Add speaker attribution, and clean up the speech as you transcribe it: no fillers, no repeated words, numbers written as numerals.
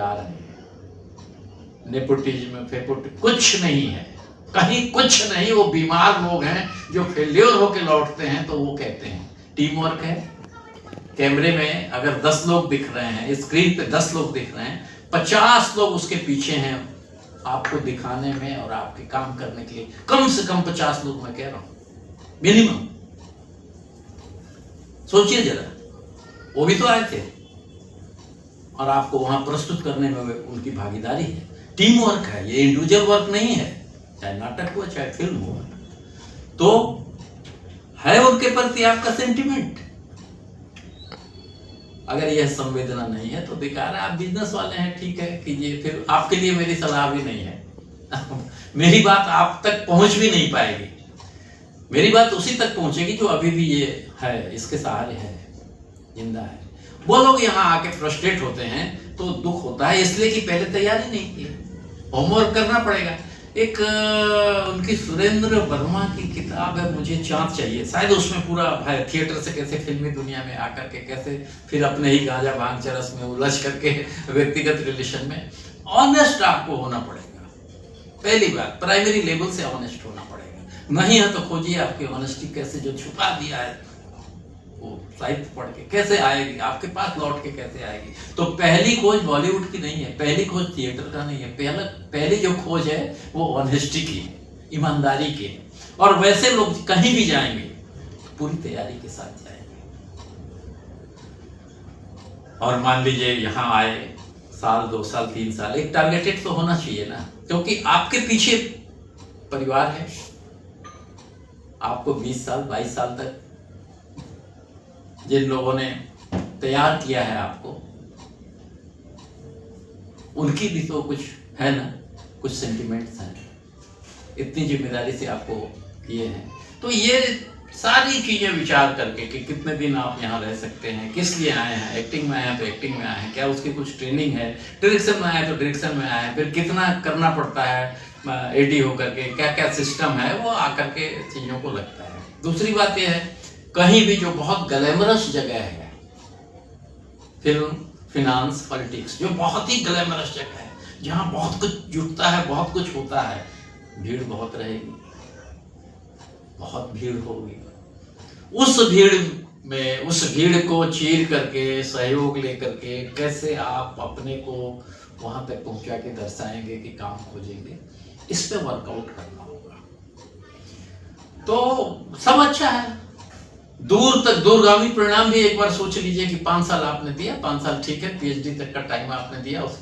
Speaker 1: जा रहे हैं। नेपोटिज्म फेपोटिज्म कुछ नहीं है, कहीं कुछ नहीं। वो बीमार लोग हैं जो फेल्योर होके लौटते हैं तो वो कहते हैं टीम वर्क है। कैमरे में अगर 10 लोग दिख रहे हैं, स्क्रीन पे 10 लोग दिख रहे हैं, 50 लोग उसके पीछे हैं आपको दिखाने में और आपके काम करने के लिए। कम से कम 50 लोग मैं कह रहा हूं मिनिमम। सोचिए जरा, वो भी तो आए थे और आपको वहां प्रस्तुत करने में उनकी भागीदारी है। टीम वर्क है, ये इंडिविजुअल वर्क नहीं है, चाहे नाटक हो चाहे फिल्म हो। तो है उनके प्रति आपका सेंटिमेंट। अगर यह संवेदना नहीं है तो बेकार है। आप बिजनेस वाले हैं, ठीक है कीजिए, फिर आपके लिए मेरी सलाह भी नहीं है। मेरी बात आप तक पहुंच भी नहीं पाएगी। मेरी बात उसी तक पहुंचेगी जो अभी भी ये है, इसके सहारे है, जिंदा है। वो लोग यहाँ आके फ्रस्ट्रेट होते हैं तो दुख होता है, इसलिए कि पहले तैयारी नहीं की, होमवर्क करना पड़ेगा। एक उनकी सुरेंद्र वर्मा की किताब है मुझे चांद चाहिए, शायद उसमें पूरा है थिएटर से कैसे फिल्मी दुनिया में आकर के कैसे फिर अपने ही गांजा भांग चरस में उलझ करके व्यक्तिगत रिलेशन में। ऑनेस्ट आपको होना पड़ेगा, पहली बात प्राइमरी लेवल से ऑनेस्ट होना पड़ेगा। नहीं है तो खोजिए आपकी ऑनेस्टी कैसे, जो छुपा दिया है वो साहित्य पढ़ के कैसे आएगी, आपके पास लौट के कैसे आएगी। तो पहली खोज बॉलीवुड की नहीं है, पहली खोज थिएटर का नहीं है। पहली जो खोज है वो ऑनेस्टी की, ईमानदारी की। और वैसे लोग कहीं भी जाएंगे पूरी तैयारी के साथ जाएंगे। और मान लीजिए यहाँ आए, साल 2 साल 3 साल, एक टारगेटेड तो होना चाहिए ना, क्योंकि आपके पीछे परिवार है। आपको 20 साल 22 साल तक जिन लोगों ने तैयार किया है आपको, उनकी भी तो कुछ है ना, कुछ सेंटिमेंट्स हैं, इतनी जिम्मेदारी से आपको किए हैं। तो ये सारी चीजें विचार करके कि कितने दिन आप यहाँ रह सकते हैं, किस लिए आए हैं, एक्टिंग में आए हैं तो एक्टिंग में आए हैं, क्या उसकी कुछ ट्रेनिंग है, डायरेक्शन में आए तो डायरेक्शन में आए हैं, फिर कितना करना पड़ता है एडी होकर के, क्या क्या सिस्टम है, वो आकर के चीजों को लगता है। दूसरी बात यह है, कहीं भी जो बहुत ग्लैमरस जगह है, फिल्म, फिनांस, पॉलिटिक्स, जो बहुत ही ग्लैमरस जगह है, जहां बहुत कुछ जुटता है, बहुत कुछ होता है, भीड़ बहुत रहेगी, बहुत भीड़ होगी। उस भीड़ में, उस भीड़ को चीर करके, सहयोग लेकर के कैसे आप अपने को वहां तक पहुंचा के दर्शाएंगे कि काम खोजेंगे, इस पे वर्कआउट करना होगा। तो सब अच्छा है, दूर तक दूरगामी परिणाम भी एक बार सोच लीजिए कि 5 साल आपने दिया, 5 साल ठीक है, पीएचडी तक का टाइम आपने दिया, उसके